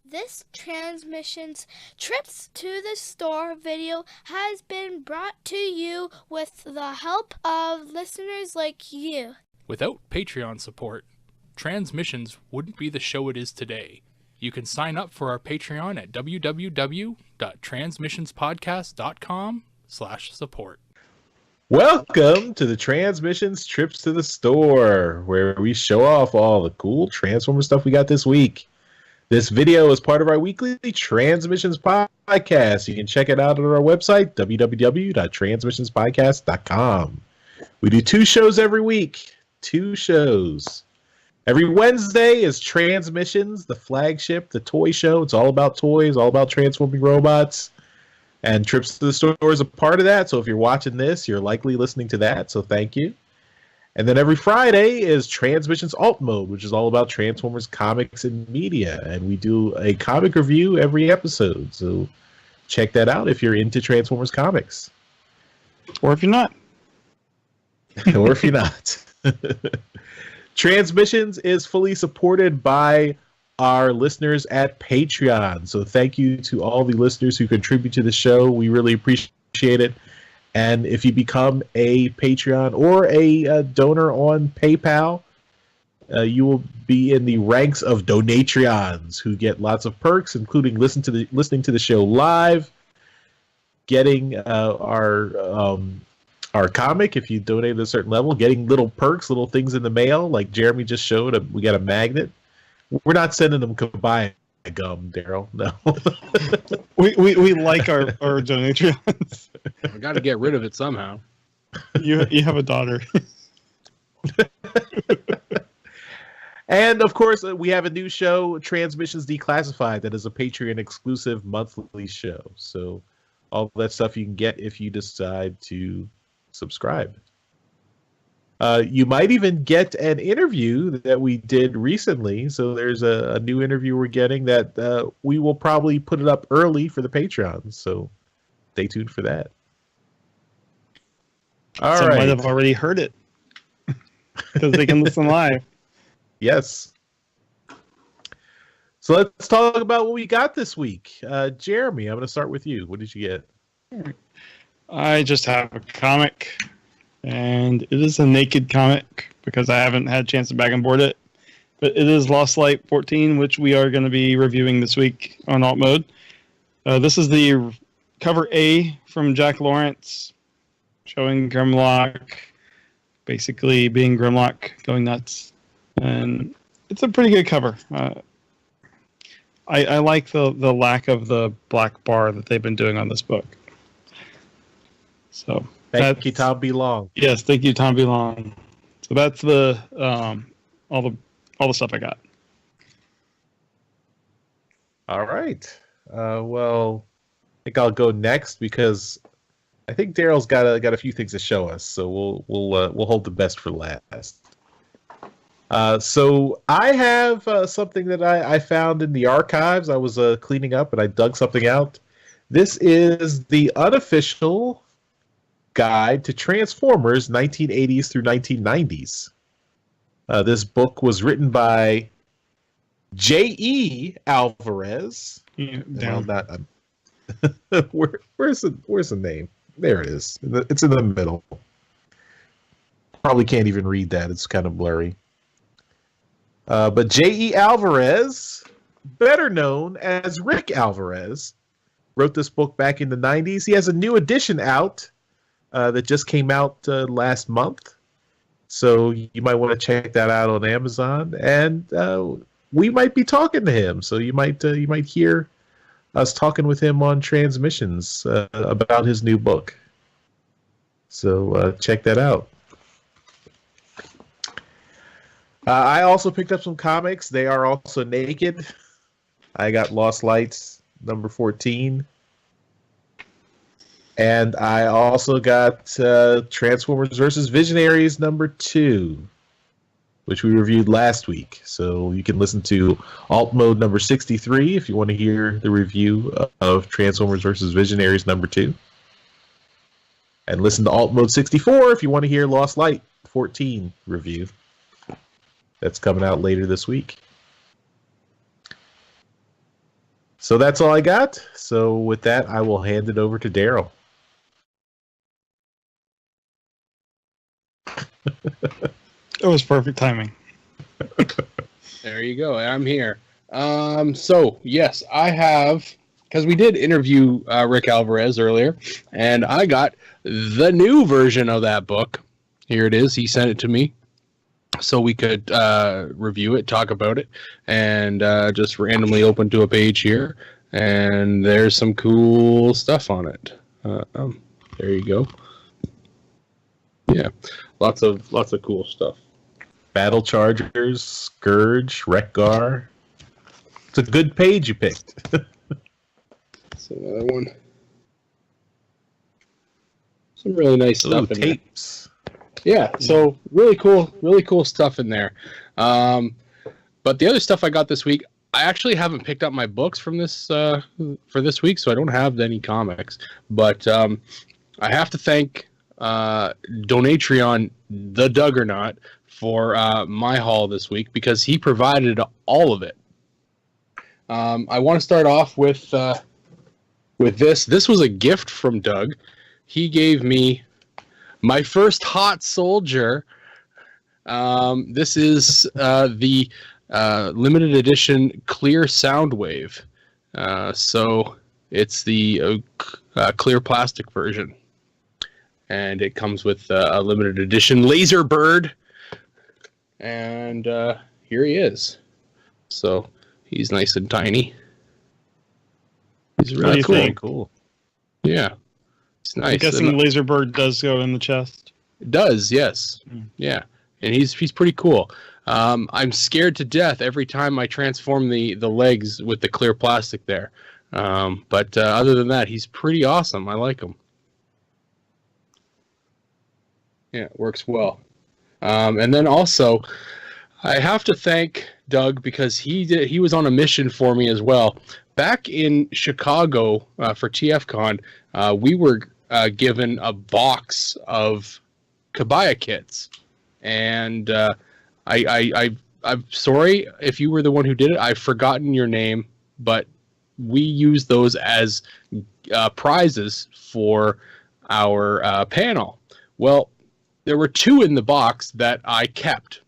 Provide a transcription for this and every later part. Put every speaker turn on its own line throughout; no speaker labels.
This Transmissions Trips to the Store video has been brought to you with the help of listeners like you.
Without Patreon support, Transmissions wouldn't be the show it is today. You can sign up for our Patreon at www.transmissionspodcast.com/support.
Welcome to the Transmissions Trips to the Store, where we show off all the cool Transformer stuff we got this week. This video is part of our weekly Transmissions podcast. You can check it out on our website, www.transmissionspodcast.com. We do 2 shows every week. 2 shows. Every Wednesday is Transmissions, the flagship, the toy show. It's all about toys, all about transforming robots. And Trips to the Store is a part of that. So if you're watching this, you're likely listening to that. So thank you. And then every Friday is Transmissions Alt Mode, which is all about Transformers comics and media. And we do a comic review every episode. So check that out if you're into Transformers comics.
Or if you're not.
Or if you're not. Transmissions is fully supported by our listeners at Patreon. So thank you to all the listeners who contribute to the show. We really appreciate it. And if you become a Patreon or a donor on PayPal, you will be in the ranks of Donatrions who get lots of perks, including listening to the show live, getting our comic if you donate at a certain level, getting little perks, little things in the mail, like Jeremy just showed. We got a magnet. We're not sending them Kabaya gum, Darryl. No.
we like our donations.
We got to get rid of it somehow.
You have a daughter.
And of course, we have a new show, Transmissions Declassified, that is a Patreon exclusive monthly show. So all that stuff you can get if you decide to subscribe. You might even get an interview that we did recently. So there's a new interview we're getting that we will probably put it up early for the Patreons. So stay tuned for that. All
Some
right.
might have already heard it because they can listen live.
Yes. So let's talk about what we got this week. Jeremy, I'm going to start with you. What did you get?
I just have a comic, and it is a naked comic because I haven't had a chance to back and board it. But it is Lost Light 14, which we are going to be reviewing this week on Alt Mode. This is the cover A from Jack Lawrence, showing Grimlock basically being Grimlock, going nuts. And it's a pretty good cover. I like the lack of the black bar that they've been doing on this book. So
Thank you, Tom B. Long.
Yes, thank you, Tom B. Long. So that's the all the stuff I got.
All right. Well, I think I'll go next because I think Darryl's got a few things to show us. So we'll hold the best for last. So I have something that I found in the archives. I was cleaning up and I dug something out. This is the unofficial guide to Transformers 1980s through 1990s. This book was written by J.E. Alvarez.
Yeah,
where's the name? There it is. It's in the middle. Probably can't even read that. It's kind of blurry. But J.E. Alvarez, better known as Rick Alvarez, wrote this book back in the 90s. He has a new edition out that just came out last month. So you might want to check that out on Amazon. And we might be talking to him. So you might hear us talking with him on Transmissions about his new book. So check that out. I also picked up some comics. They are also naked. I got Lost Lights number 14. And I also got Transformers vs. Visionaries number 2, which we reviewed last week. So you can listen to Alt Mode number 63 if you want to hear the review of Transformers vs. Visionaries number 2. And listen to Alt Mode 64 if you want to hear Lost Light 14 review. That's coming out later this week. So that's all I got. So with that, I will hand it over to Darryl.
It was perfect timing.
There you go. I'm here. So yes, I have, because we did interview Rick Alvarez earlier, and I got the new version of that book. Here it is. He sent it to me so we could review it, talk about it, and just randomly open to a page here. And there's some cool stuff on it. There you go. Yeah, lots of cool stuff.
Battle Chargers, Scourge, Wreck-Gar. It's a good page you picked.
That's another one. Some really nice stuff in
tapes.
there. Yeah, so really cool stuff in there. But the other stuff I got this week, I actually haven't picked up my books from this for this week, so I don't have any comics. But I have to thank Donatreon the Duggernaut for my haul this week, because he provided all of it. I want to start off with this. This was a gift from Doug. He gave me my first Hot Soldier. This is the limited edition clear Soundwave. So it's the clear plastic version. And it comes with a limited edition Laser Bird. And here he is. So he's nice and tiny. He's really cool. Yeah. It's nice.
I'm guessing Laser Bird does go in the chest.
It does, yes. Yeah. And he's pretty cool. I'm scared to death every time I transform the legs with the clear plastic there. But other than that, he's pretty awesome. I like him. Yeah, it works well. And then also, I have to thank Doug, because he was on a mission for me as well. Back in Chicago for TFCon, we were given a box of Kabaya kits, and I'm sorry if you were the one who did it. I've forgotten your name, but we used those as prizes for our panel. Well, there were 2 in the box that I kept,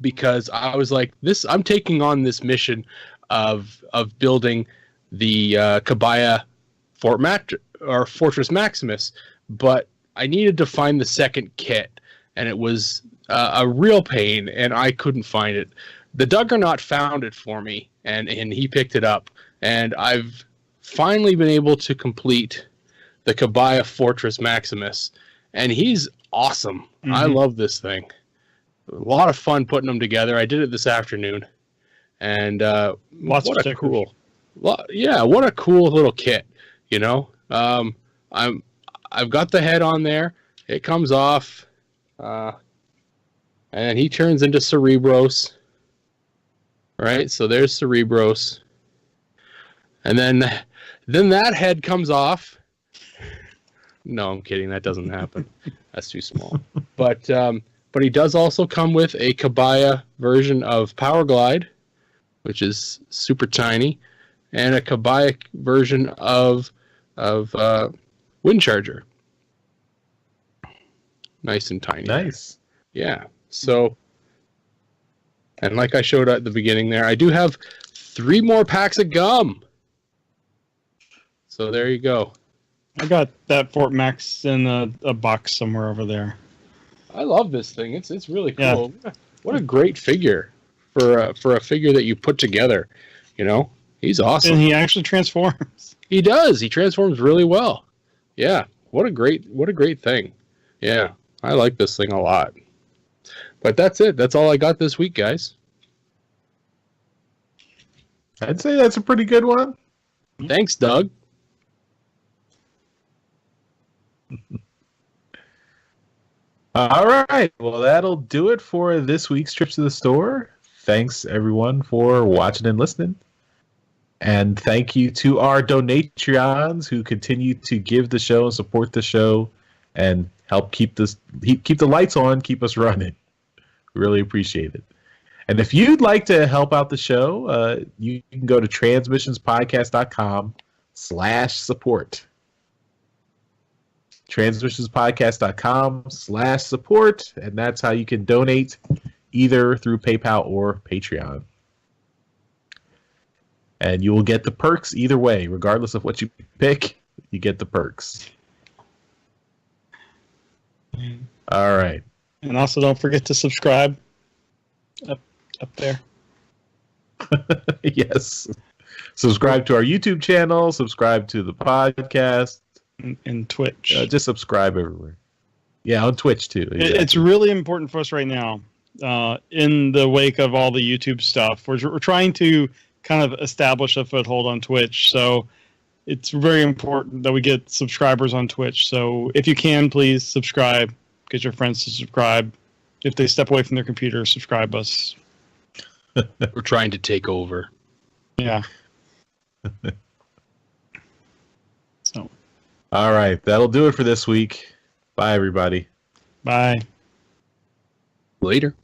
because I was like, I'm taking on this mission of building the Kabaya Fortress Maximus, but I needed to find the second kit, and it was a real pain, and I couldn't find it. The Duggernaut found it for me, and he picked it up, and I've finally been able to complete the Kabaya Fortress Maximus, and he's awesome. Mm-hmm. I love this thing. A lot of fun putting them together. I did it this afternoon, and
lots of stickers.
What a cool little kit. You know, I've got the head on there. It comes off, and he turns into Cerebros. Right, so there's Cerebros, and then that head comes off. No, I'm kidding. That doesn't happen. That's too small. But he does also come with a Kabaya version of Power Glide, which is super tiny, and a Kabaya version of Wind Charger. Nice and tiny.
Nice.
Yeah. So, and like I showed at the beginning there, I do have 3 more packs of gum. So there you go.
I got that Fort Max in a box somewhere over there.
I love this thing. It's really cool. Yeah. What a great figure for a figure that you put together. You know, he's awesome.
And he actually transforms.
He does. He transforms really well. Yeah. What a great thing. Yeah. I like this thing a lot. But that's it. That's all I got this week, guys.
I'd say that's a pretty good one.
Thanks, Doug.
All right. Well, that'll do it for this week's Trips to the Store. Thanks, everyone, for watching and listening. And thank you to our Donatreons who continue to give the show and support the show and help keep the lights on, keep us running. Really appreciate it. And if you'd like to help out the show, you can go to transmissionspodcast.com/support. transmissionspodcast.com/support, and that's how you can donate either through PayPal or Patreon. And you will get the perks either way, regardless of what you pick, you get the perks. All right.
And also don't forget to subscribe up there.
Yes. Subscribe to our YouTube channel, subscribe to the podcast.
And Twitch.
Just subscribe everywhere. Yeah, on Twitch too. Exactly.
It's really important for us right now. In the wake of all the YouTube stuff, we're trying to kind of establish a foothold on Twitch. So it's very important that we get subscribers on Twitch. So if you can, please subscribe. Get your friends to subscribe. If they step away from their computer, subscribe us.
We're trying to take over.
Yeah. So.
All right. That'll do it for this week. Bye, everybody.
Bye.
Later.